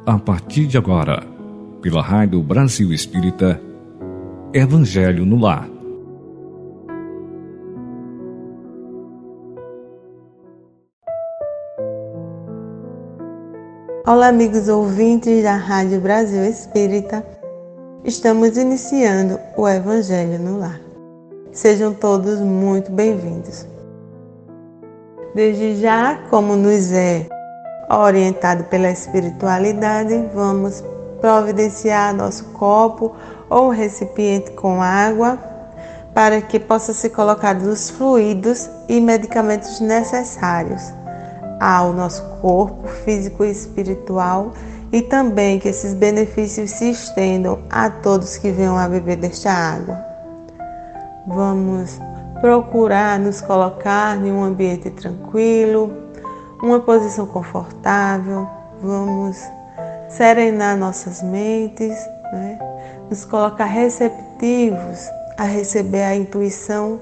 A partir de agora, pela Rádio Brasil Espírita, Evangelho no Lar. Olá, amigos ouvintes da Rádio Brasil Espírita. Estamos iniciando o Evangelho no Lar. Sejam todos muito bem-vindos. Desde já, como nos é orientado pela espiritualidade, vamos providenciar nosso copo ou recipiente com água para que possa ser colocados os fluidos e medicamentos necessários ao nosso corpo físico e espiritual, e também que esses benefícios se estendam a todos que venham a beber desta água. Vamos procurar nos colocar em um ambiente tranquilo, uma posição confortável. Vamos serenar nossas mentes, nos colocar receptivos a receber a intuição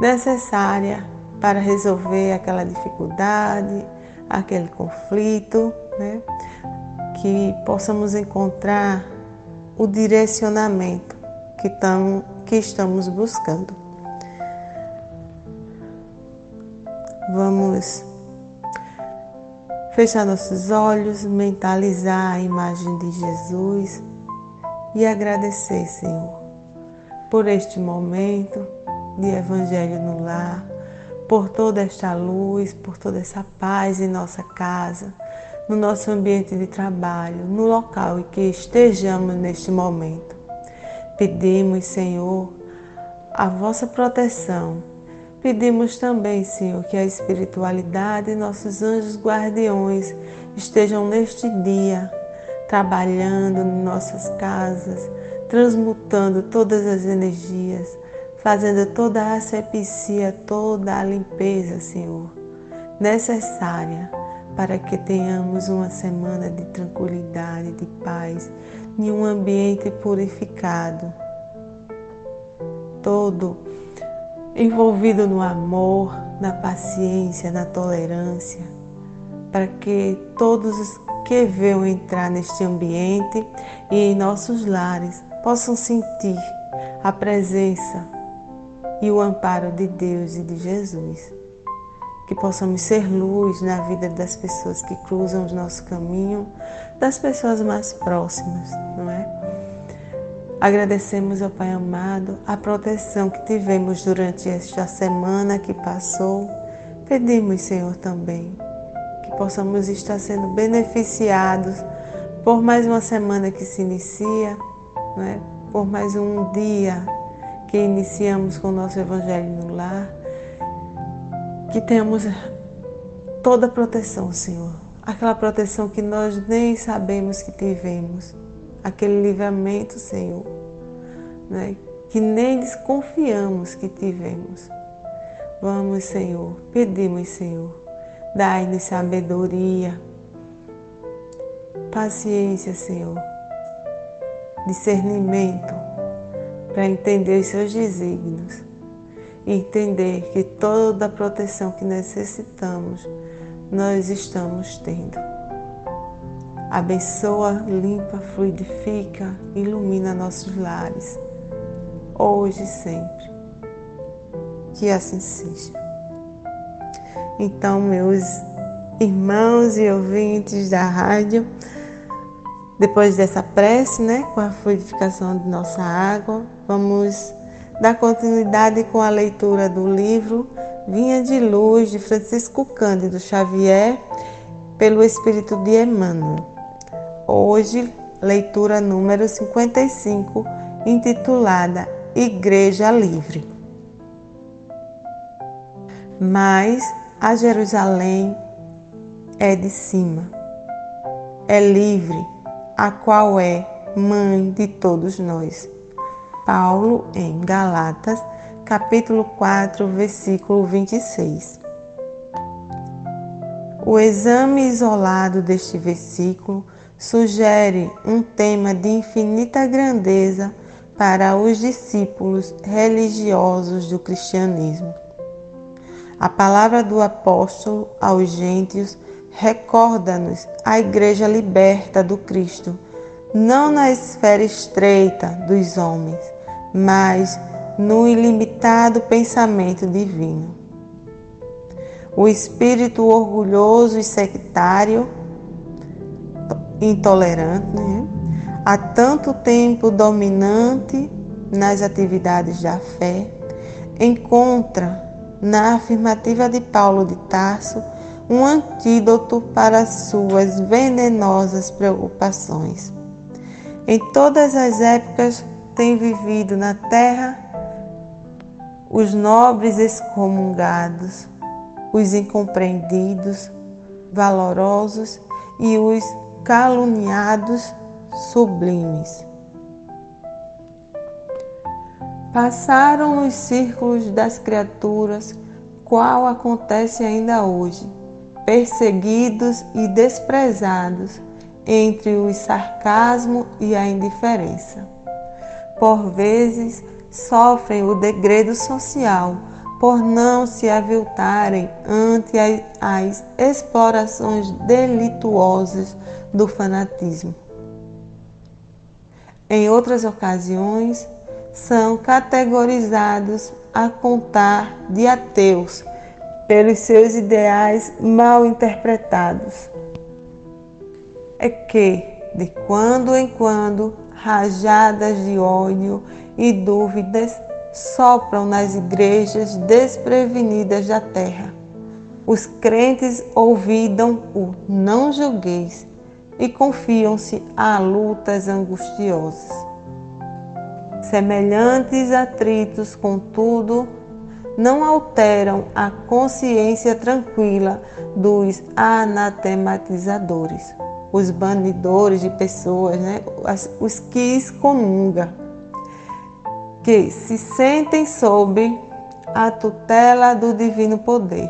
necessária para resolver aquela dificuldade, aquele conflito, que possamos encontrar o direcionamento que estamos buscando. Vamos fechar nossos olhos, mentalizar a imagem de Jesus e agradecer, Senhor, por este momento de Evangelho no Lar, por toda esta luz, por toda essa paz em nossa casa, no nosso ambiente de trabalho, no local em que estejamos neste momento. Pedimos, Senhor, a vossa proteção. Pedimos também, Senhor, que a espiritualidade e nossos anjos guardiões estejam neste dia, trabalhando em nossas casas, transmutando todas as energias, fazendo toda a asepsia, toda a limpeza, Senhor, necessária para que tenhamos uma semana de tranquilidade, de paz, em um ambiente purificado, todo envolvido no amor, na paciência, na tolerância, para que todos os que venham entrar neste ambiente e em nossos lares possam sentir a presença e o amparo de Deus e de Jesus. Que possamos ser luz na vida das pessoas que cruzam o nosso caminho, das pessoas mais próximas, não é? Agradecemos ao Pai amado a proteção que tivemos durante esta semana que passou. Pedimos, Senhor, também que possamos estar sendo beneficiados por mais uma semana que se inicia, não é? Por mais um dia que iniciamos com o nosso Evangelho no Lar, que tenhamos toda a proteção, Senhor, aquela proteção que nós nem sabemos que tivemos, aquele livramento, Senhor, que nem desconfiamos que tivemos. Vamos, Senhor, pedimos, Senhor, dai-nos sabedoria, paciência, Senhor, discernimento, para entender os seus desígnios e entender que toda a proteção que necessitamos, nós estamos tendo. Abençoa, limpa, fluidifica, ilumina nossos lares, hoje e sempre. Que assim seja. Então, meus irmãos e ouvintes da rádio, depois dessa prece, com a fluidificação de nossa água, vamos dar continuidade com a leitura do livro Vinha de Luz, de Francisco Cândido Xavier, pelo Espírito de Emmanuel. Hoje, leitura número 55, intitulada Igreja Livre. Mas a Jerusalém é de cima, é livre, a qual é mãe de todos nós. Paulo em Galatas, capítulo 4, versículo 26. O exame isolado deste versículo sugere um tema de infinita grandeza para os discípulos religiosos do cristianismo. A palavra do apóstolo aos gentios recorda-nos a Igreja liberta do Cristo, não na esfera estreita dos homens, mas no ilimitado pensamento divino. O espírito orgulhoso e sectário, intolerante, há tanto tempo dominante nas atividades da fé, encontra na afirmativa de Paulo de Tarso um antídoto para suas venenosas preocupações. Em todas as épocas tem vivido na terra os nobres excomungados, os incompreendidos, valorosos e os caluniados sublimes. Passaram os círculos das criaturas, qual acontece ainda hoje, perseguidos e desprezados entre o sarcasmo e a indiferença. Por vezes sofrem o degredo social por não se aviltarem ante as explorações delituosas do fanatismo. Em outras ocasiões, são categorizados a contar de ateus pelos seus ideais mal interpretados. É que, de quando em quando, rajadas de ódio e dúvidas sopram nas igrejas desprevenidas da terra. Os crentes ouvidam o não julgueis e confiam-se a lutas angustiosas. Semelhantes atritos, contudo, não alteram a consciência tranquila dos anatematizadores, os banidores de pessoas, os que excomungam, que se sentem sob a tutela do divino poder.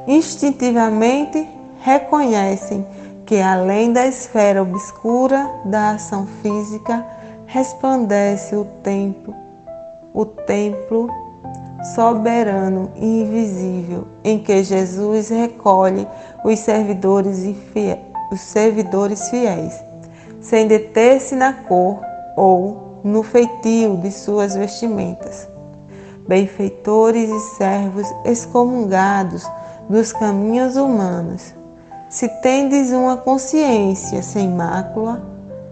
Instintivamente reconhecem que além da esfera obscura da ação física, resplandece o templo soberano e invisível em que Jesus recolhe os servidores fiéis, sem deter-se na cor ou no feitio de suas vestimentas. Benfeitores e servos excomungados dos caminhos humanos, se tendes uma consciência sem mácula,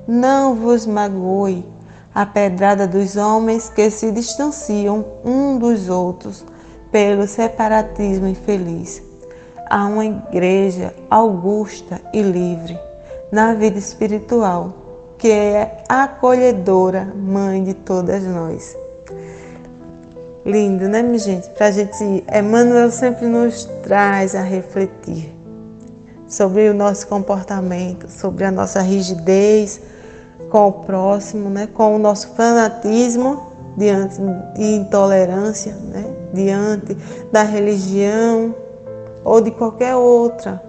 não vos magoe a pedrada dos homens que se distanciam um dos outros pelo separatismo infeliz. Há uma igreja augusta e livre na vida espiritual, que é a acolhedora mãe de todas nós. Lindo, né, minha gente? Emmanuel sempre nos traz a refletir sobre o nosso comportamento, sobre a nossa rigidez com o próximo, com o nosso fanatismo diante de intolerância, diante da religião ou de qualquer outra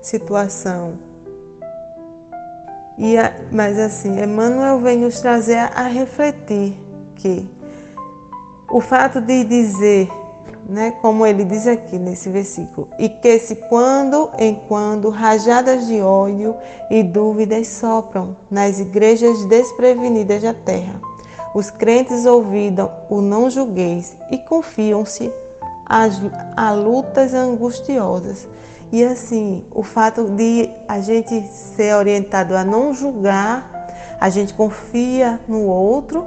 situação. Mas assim, Emmanuel vem nos trazer a refletir que o fato de dizer, como ele diz aqui nesse versículo, e que se quando em quando rajadas de ódio e dúvidas sopram nas igrejas desprevenidas da terra, os crentes ouvidam o não julgueis e confiam-se a lutas angustiosas. E assim, o fato de a gente ser orientado a não julgar, a gente confia no outro,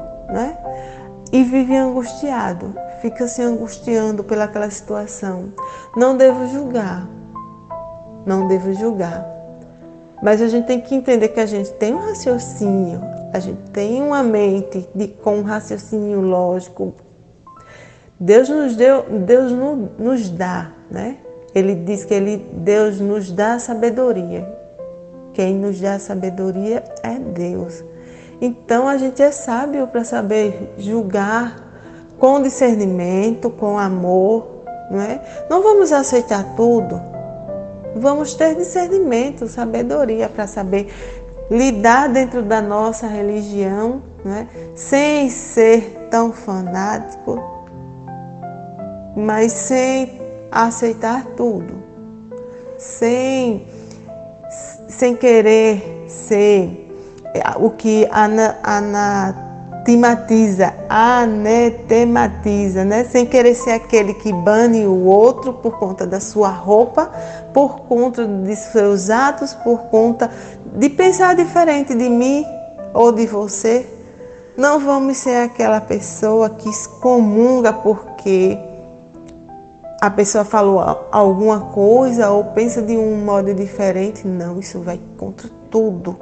e vive angustiado, fica se angustiando pelaquela situação. Não devo julgar, mas a gente tem que entender que a gente tem um raciocínio, a gente tem uma mente com um raciocínio lógico. Deus nos dá, Ele diz que Deus nos dá sabedoria. Quem nos dá sabedoria é Deus. Então a gente é sábio para saber julgar com discernimento, com amor, Não vamos aceitar tudo. Vamos ter discernimento, sabedoria para saber lidar dentro da nossa religião, sem ser tão fanático, mas sem aceitar tudo, sem querer ser o que anetematiza, né? Sem querer ser aquele que bane o outro por conta da sua roupa, por conta de seus atos, por conta de pensar diferente de mim ou de você. Não vamos ser aquela pessoa que excomunga porque a pessoa falou alguma coisa ou pensa de um modo diferente. Não, isso vai contra tudo.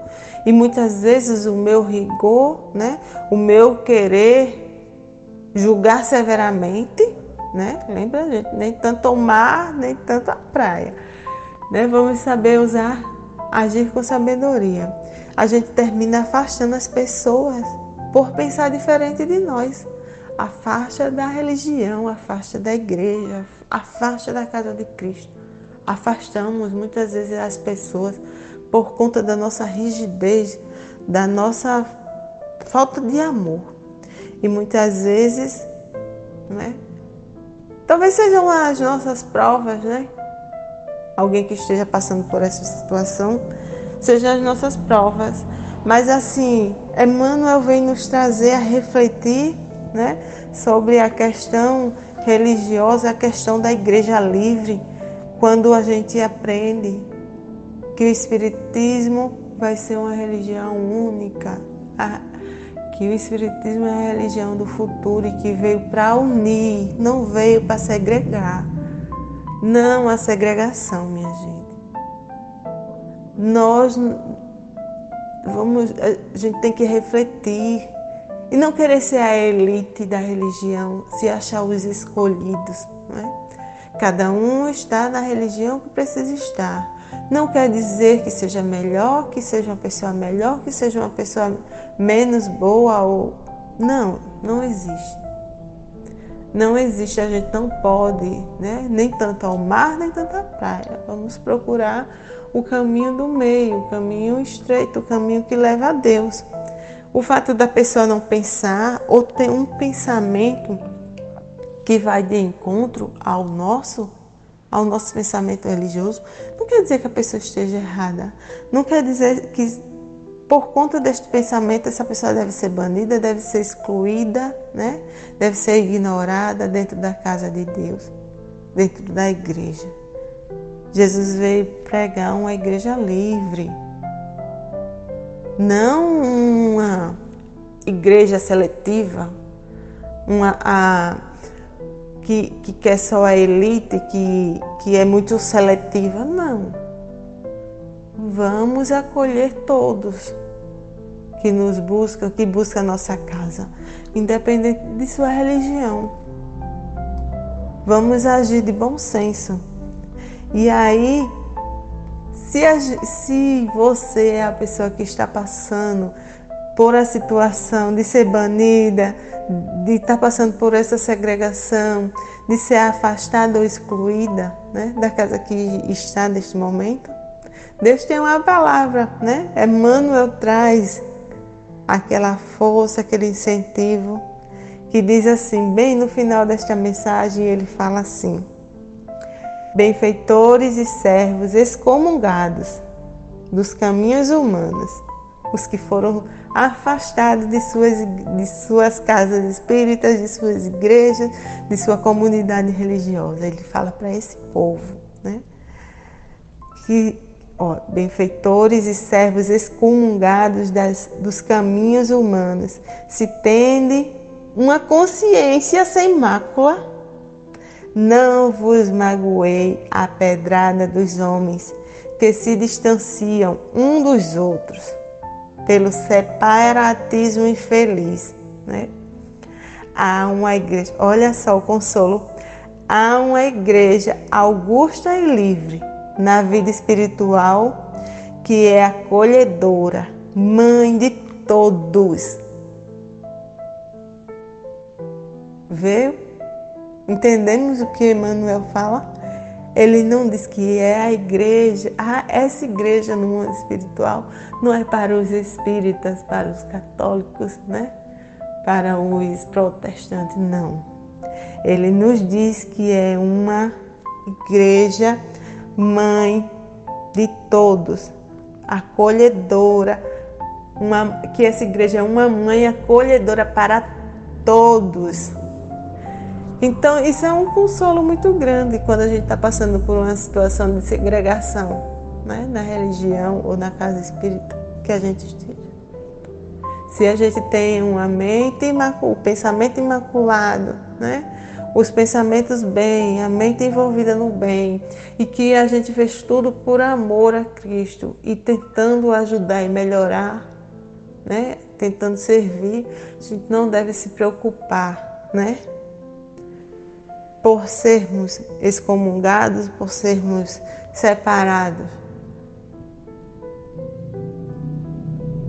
E muitas vezes o meu rigor, né, o meu querer julgar severamente, né, lembra, gente, nem tanto o mar, nem tanto a praia, né, vamos saber agir com sabedoria. A gente termina afastando as pessoas por pensar diferente de nós. Afasta da religião, afasta da igreja, afasta da casa de Cristo. Afastamos muitas vezes as pessoas por conta da nossa rigidez, da nossa falta de amor. E muitas vezes, né, talvez sejam as nossas provas, né? Alguém que esteja passando por essa situação, sejam as nossas provas. Mas assim, Emmanuel vem nos trazer a refletir, né, sobre a questão religiosa, a questão da igreja livre, quando a gente aprende que o Espiritismo vai ser uma religião única, que o Espiritismo é a religião do futuro e que veio para unir, não veio para segregar. Não a segregação, minha gente. A gente tem que refletir e não querer ser a elite da religião, se achar os escolhidos, não é? Cada um está na religião que precisa estar. Não quer dizer que seja melhor, que seja uma pessoa melhor, que seja uma pessoa menos boa ou... Não existe. Não existe, a gente não pode, né? Nem tanto ao mar, nem tanto à praia. Vamos procurar o caminho do meio, o caminho estreito, o caminho que leva a Deus. O fato da pessoa não pensar ou ter um pensamento que vai de encontro ao nosso pensamento religioso, não quer dizer que a pessoa esteja errada. Não quer dizer que, por conta deste pensamento, essa pessoa deve ser banida, deve ser excluída, né? Deve ser ignorada dentro da casa de Deus, dentro da igreja. Jesus veio pregar uma igreja livre, não uma igreja seletiva, que quer só a elite, que é muito seletiva. Não. Vamos acolher todos que nos buscam, que buscam a nossa casa, independente de sua religião. Vamos agir de bom senso. E aí, se você é a pessoa que está passando por a situação de ser banida, de estar passando por essa segregação, de ser afastada ou excluída, né, da casa que está neste momento, Deus tem uma palavra, né? Emmanuel traz aquela força, aquele incentivo, que diz assim, bem no final desta mensagem, ele fala assim: benfeitores e servos excomungados dos caminhos humanos, os que foram afastados de suas casas espíritas, de suas igrejas, de sua comunidade religiosa. Ele fala para esse povo, né? Benfeitores e servos excomungados dos caminhos humanos, se tende uma consciência sem mácula, não vos magoei a pedrada dos homens que se distanciam um dos outros pelo separatismo infeliz, né? Há uma igreja, olha só o consolo, há uma igreja augusta e livre na vida espiritual que é acolhedora, mãe de todos. Viu? Entendemos o que Emmanuel fala? Ele não diz que é a igreja, essa igreja no mundo espiritual não é para os espíritas, para os católicos, né? Para os protestantes, não. Ele nos diz que é uma igreja mãe de todos, acolhedora, que essa igreja é uma mãe acolhedora para todos. Então, isso é um consolo muito grande quando a gente está passando por uma situação de segregação, né? Na religião ou na casa espírita que a gente esteja. Se a gente tem uma mente o pensamento imaculado, né? Os pensamentos bem, a mente envolvida no bem, e que a gente fez tudo por amor a Cristo e tentando ajudar e melhorar, né? Tentando servir, a gente não deve se preocupar, né? Por sermos excomungados, por sermos separados.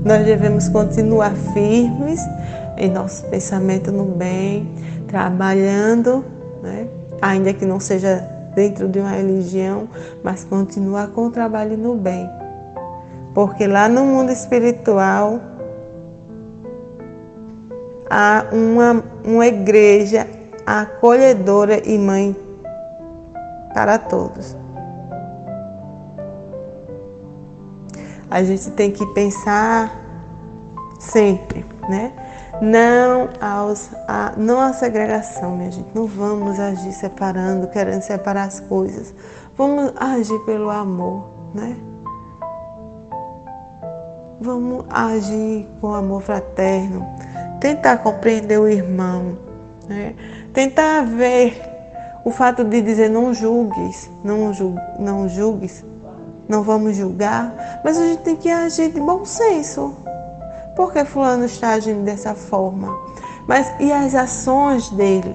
Nós devemos continuar firmes em nosso pensamento no bem, trabalhando, né? Ainda que não seja dentro de uma religião, mas continuar com o trabalho no bem. Porque lá no mundo espiritual há uma igreja acolhedora e mãe para todos. A gente tem que pensar sempre, né? Não à segregação, minha gente. Não vamos agir separando, querendo separar as coisas. Vamos agir pelo amor, né? Vamos agir com amor fraterno. Tentar compreender o irmão, né? Tentar ver o fato de dizer não julgues, não julgues, não vamos julgar, mas a gente tem que agir de bom senso. Por que fulano está agindo dessa forma? Mas e as ações dele?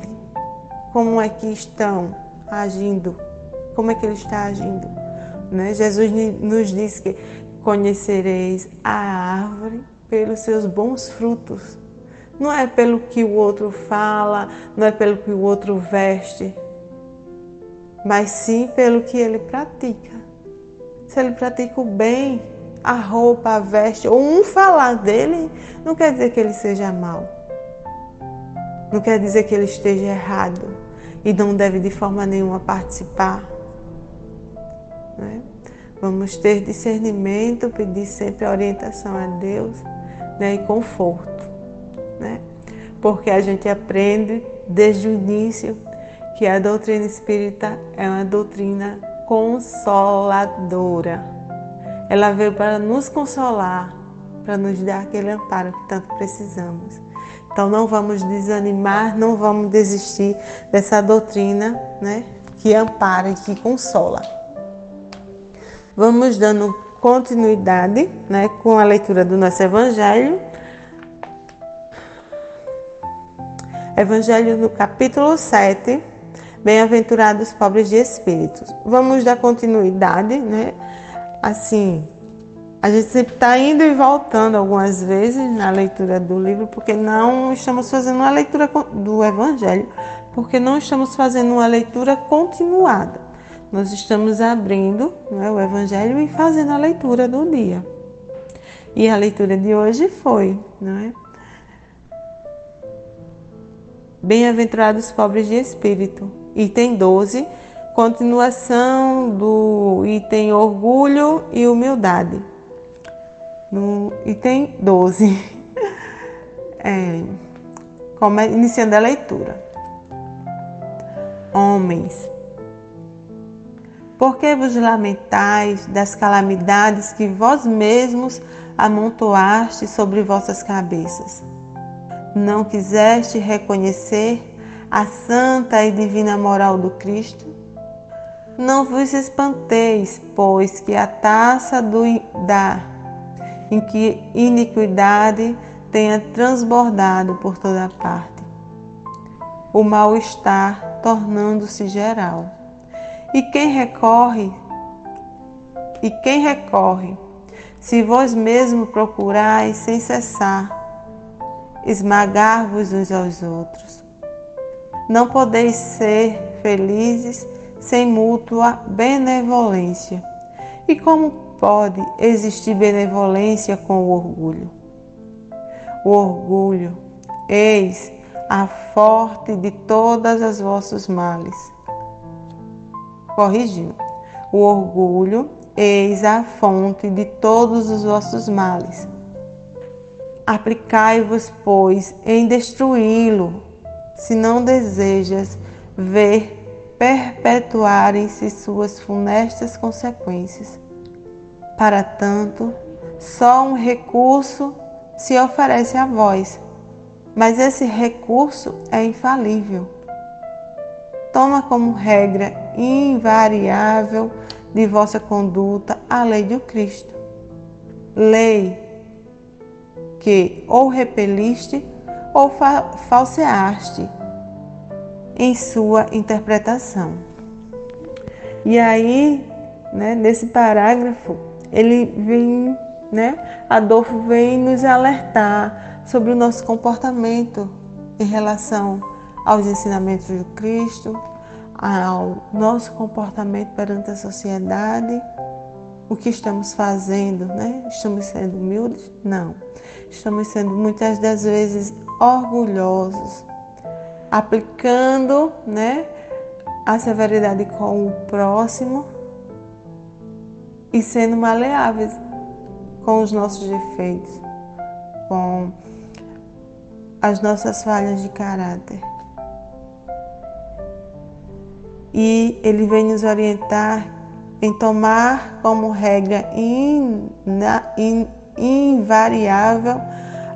Como é que estão agindo? Como é que ele está agindo? Né? Jesus nos diz que conhecereis a árvore pelos seus bons frutos. Não é pelo que o outro fala, não é pelo que o outro veste, mas sim pelo que ele pratica. Se ele pratica o bem, a roupa, a veste, ou um falar dele, não quer dizer que ele seja mau. Não quer dizer que ele esteja errado e não deve de forma nenhuma participar. Né? Vamos ter discernimento, pedir sempre orientação a Deus, né? E conforto. Né? Porque a gente aprende desde o início que a doutrina espírita é uma doutrina consoladora. Ela veio para nos consolar, para nos dar aquele amparo que tanto precisamos. Então não vamos desanimar, não vamos desistir dessa doutrina, né, que ampara e que consola. Vamos dando continuidade, né, com a leitura do nosso Evangelho. Evangelho no capítulo 7, Bem-aventurados pobres de espírito. Vamos dar continuidade, né? Assim, a gente sempre está indo e voltando algumas vezes na leitura do livro, porque não estamos fazendo uma leitura do Evangelho, porque não estamos fazendo uma leitura continuada. Nós estamos abrindo, né, o Evangelho e fazendo a leitura do dia. E a leitura de hoje foi, né? Bem-aventurados pobres de espírito. Item 12, continuação do item orgulho e humildade. No item 12, iniciando a leitura. Homens, por que vos lamentais das calamidades que vós mesmos amontoaste sobre vossas cabeças? Não quiseste reconhecer a santa e divina moral do Cristo? Não vos espanteis, pois que a taça da iniquidade tenha transbordado por toda parte, o mal-estar tornando-se geral. E quem recorre, se vós mesmos procurais sem cessar esmagar-vos uns aos outros? Não podeis ser felizes sem mútua benevolência. E como pode existir benevolência com o orgulho? O orgulho, eis a forte de todas as vossos males. Corrigindo. O orgulho, eis a fonte de todos os vossos males. Aplicai-vos, pois, em destruí-lo, se não desejas ver perpetuarem-se suas funestas consequências. Para tanto, só um recurso se oferece a vós, mas esse recurso é infalível. Toma como regra invariável de vossa conduta a lei do Cristo. Lei que ou repeliste ou falseaste em sua interpretação. E aí, nesse parágrafo, ele vem, Adolfo vem nos alertar sobre o nosso comportamento em relação aos ensinamentos de Cristo, ao nosso comportamento perante a sociedade, o que estamos fazendo, Estamos sendo humildes? Não. Estamos sendo muitas das vezes orgulhosos, aplicando, a severidade com o próximo e sendo maleáveis com os nossos defeitos, com as nossas falhas de caráter. E ele vem nos orientar em tomar como regra invariável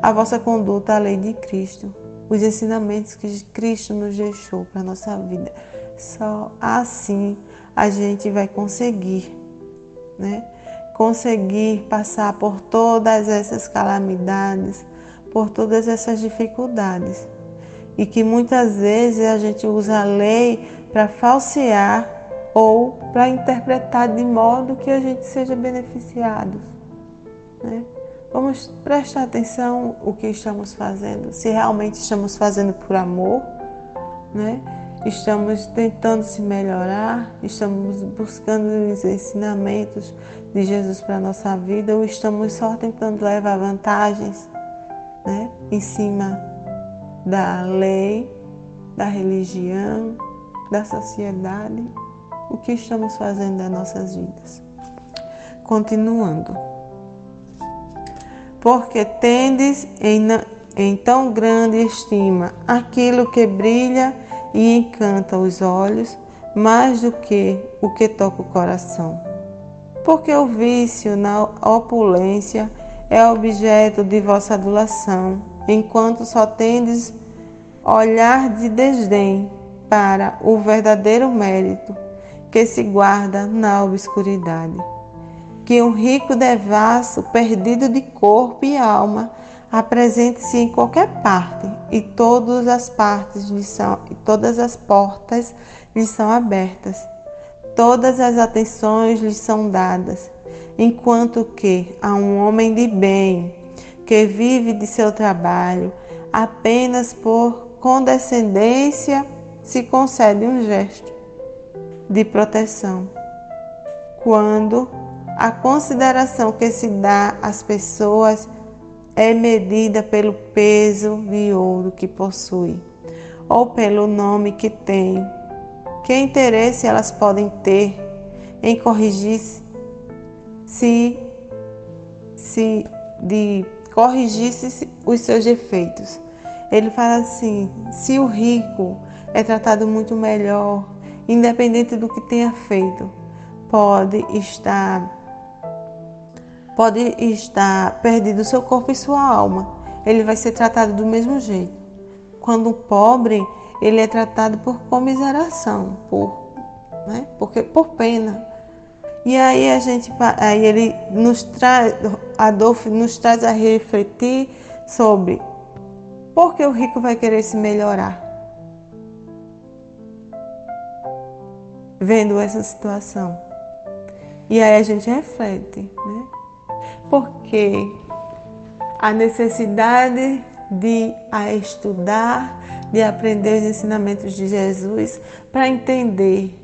a vossa conduta à lei de Cristo, os ensinamentos que Cristo nos deixou para a nossa vida. Só assim a gente vai conseguir, conseguir passar por todas essas calamidades, por todas essas dificuldades. E que muitas vezes a gente usa a lei para falsear ou para interpretar de modo que a gente seja beneficiado. Vamos prestar atenção no que estamos fazendo, se realmente estamos fazendo por amor, Estamos tentando se melhorar, estamos buscando os ensinamentos de Jesus para a nossa vida ou estamos só tentando levar vantagens, em cima da lei, da religião, da sociedade. O que estamos fazendo das nossas vidas? Continuando. Porque tendes em tão grande estima aquilo que brilha e encanta os olhos, mais do que o que toca o coração. Porque o vício na opulência é objeto de vossa adulação, enquanto só tendes olhar de desdém para o verdadeiro mérito que se guarda na obscuridade. Que um rico devasso, perdido de corpo e alma, apresente-se em qualquer parte, e todas as portas lhe são abertas, todas as atenções lhe são dadas, enquanto que a um homem de bem, que vive de seu trabalho, apenas por condescendência se concede um gesto de proteção, quando a consideração que se dá às pessoas é medida pelo peso de ouro que possui, ou pelo nome que tem. Que interesse elas podem ter em corrigir-se os seus defeitos? Ele fala assim: se o rico é tratado muito melhor, independente do que tenha feito, pode estar perdido seu corpo e sua alma. Ele vai ser tratado do mesmo jeito. Quando o pobre, ele é tratado por comiseração, por pena. E aí ele nos traz, Adolfo nos traz a refletir sobre por que o rico vai querer se melhorar, vendo essa situação. E aí a gente reflete, Porque a necessidade de estudar, de aprender os ensinamentos de Jesus, para entender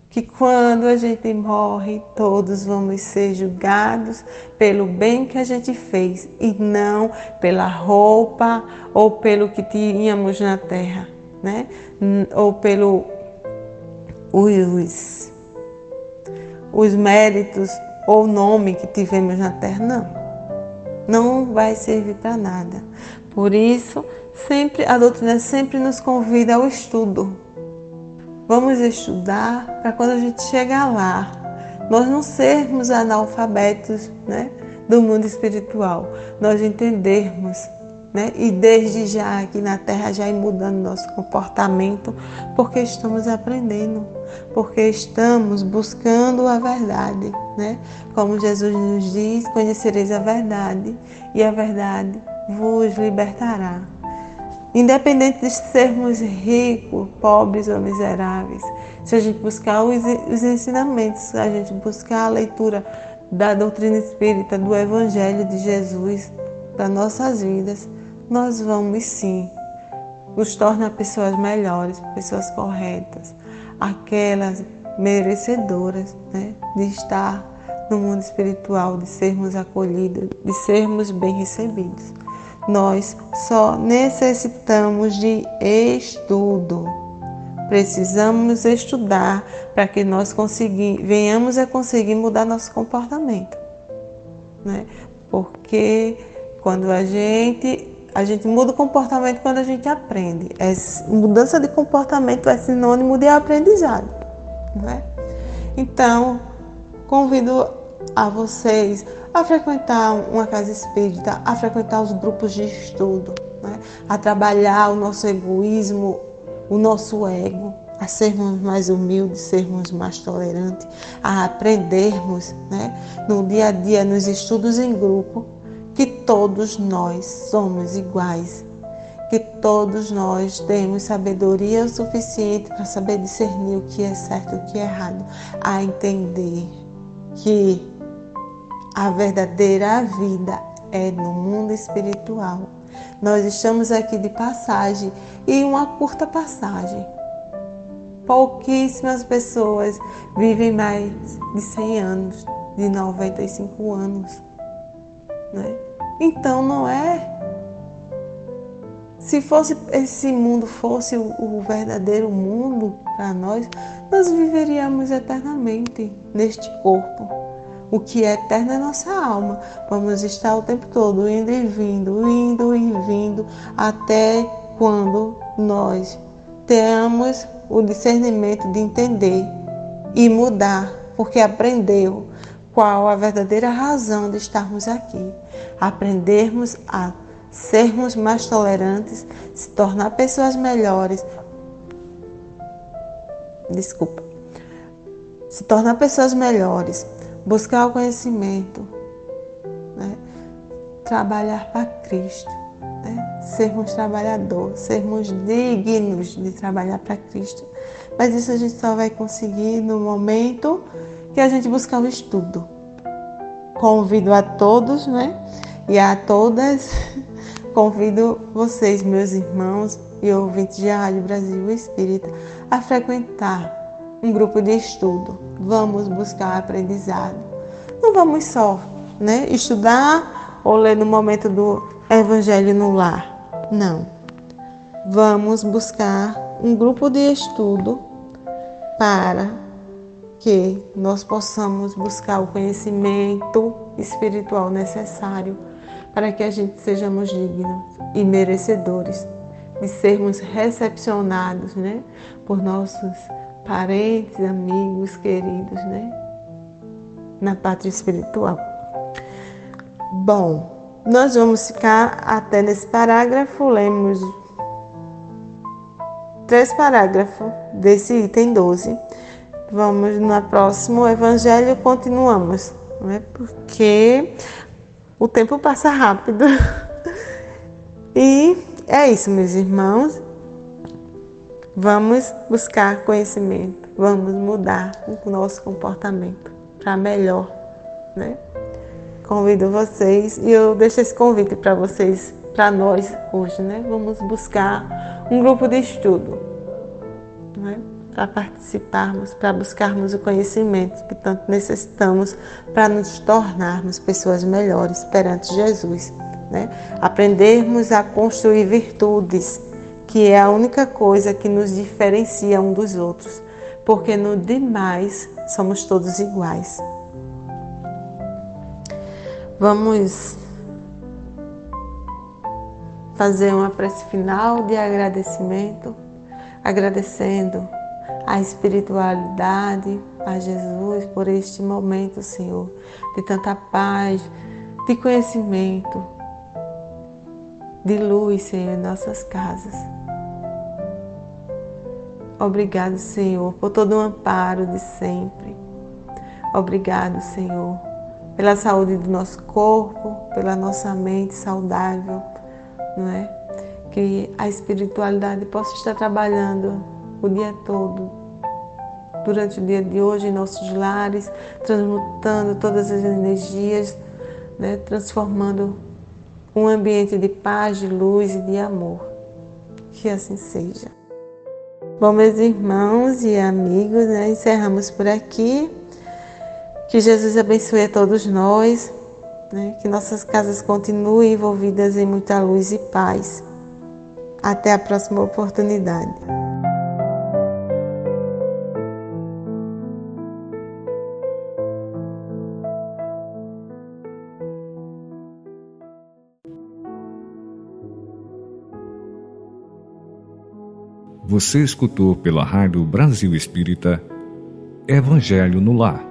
que quando a gente morre, todos vamos ser julgados pelo bem que a gente fez e não pela roupa ou pelo que tínhamos na terra, os méritos ou o nome que tivemos na terra, não. Não vai servir para nada. Por isso, a doutrina sempre nos convida ao estudo. Vamos estudar para quando a gente chegar lá, nós não sermos analfabetos, né, do mundo espiritual, nós entendermos, né, e desde já aqui na Terra já ir mudando nosso comportamento, porque estamos aprendendo, porque estamos buscando a verdade, né? Como Jesus nos diz, conhecereis a verdade e a verdade vos libertará. Independente de sermos ricos, pobres ou miseráveis, se a gente buscar os ensinamentos, se a gente buscar a leitura da doutrina espírita, do Evangelho de Jesus, para nossas vidas, nós vamos sim nos tornar pessoas melhores, pessoas corretas, aquelas merecedoras, né, de estar no mundo espiritual, de sermos acolhidos, de sermos bem recebidos. Nós só necessitamos de estudo. Precisamos estudar para que nós venhamos a conseguir mudar nosso comportamento, né? Porque quando a gente muda o comportamento quando a gente aprende. Mudança de comportamento é sinônimo de aprendizado, né? Então, convido a vocês a frequentar uma casa espírita, a frequentar os grupos de estudo, né? A trabalhar o nosso egoísmo, o nosso ego, a sermos mais humildes, sermos mais tolerantes, a aprendermos, né, no dia a dia, nos estudos em grupo, que todos nós somos iguais, que todos nós temos sabedoria o suficiente para saber discernir o que é certo e o que é errado, a entender que a verdadeira vida é no mundo espiritual. Nós estamos aqui de passagem e uma curta passagem. Pouquíssimas pessoas vivem mais de 100 anos, de 95 anos, né? Então não é. Se esse mundo fosse o verdadeiro mundo para nós viveríamos eternamente neste corpo. O que é eterno é nossa alma. Vamos estar o tempo todo indo e vindo, até quando nós tenhamos o discernimento de entender e mudar, porque aprendeu qual a verdadeira razão de estarmos aqui. Aprendermos a sermos mais tolerantes, se tornar pessoas melhores. Se tornar pessoas melhores, buscar o conhecimento, né? Trabalhar para Cristo, né? Sermos trabalhadores, sermos dignos de trabalhar para Cristo. Mas isso a gente só vai conseguir no momento que a gente buscar o estudo. Convido a todos, né? E a todas, convido vocês, meus irmãos e ouvintes de Rádio Brasil Espírita, a frequentar um grupo de estudo. Vamos buscar aprendizado. Não vamos só, né, estudar ou ler no momento do Evangelho no lar. Não. Vamos buscar um grupo de estudo para que nós possamos buscar o conhecimento espiritual necessário para que a gente sejamos dignos e merecedores de sermos recepcionados, né, por nossos parentes, amigos, queridos, né, na pátria espiritual. Bom, nós vamos ficar até nesse parágrafo, lemos 3 parágrafos desse item 12. Vamos no próximo Evangelho, continuamos, né, porque o tempo passa rápido. E é isso, meus irmãos. Vamos buscar conhecimento, vamos mudar o nosso comportamento para melhor, né? Convido vocês e eu deixo esse convite para vocês, para nós hoje, né? Vamos buscar um grupo de estudo, né? Para participarmos, para buscarmos o conhecimento que tanto necessitamos para nos tornarmos pessoas melhores perante Jesus, né? Aprendermos a construir virtudes, que é a única coisa que nos diferencia um dos outros, porque no demais somos todos iguais. Vamos fazer uma prece final de agradecimento, agradecendo a espiritualidade, a Jesus, por este momento, Senhor, de tanta paz, de conhecimento, de luz, Senhor, em nossas casas. Obrigado, Senhor, por todo o amparo de sempre. Obrigado, Senhor, pela saúde do nosso corpo, pela nossa mente saudável, não é? Que a espiritualidade possa estar trabalhando o dia todo, durante o dia de hoje, em nossos lares, transmutando todas as energias, né? Transformando um ambiente de paz, de luz e de amor. Que assim seja. Bom, meus irmãos e amigos, né? Encerramos por aqui. Que Jesus abençoe a todos nós, né? Que nossas casas continuem envolvidas em muita luz e paz. Até a próxima oportunidade. Você escutou pela Rádio Brasil Espírita Evangelho no Lar.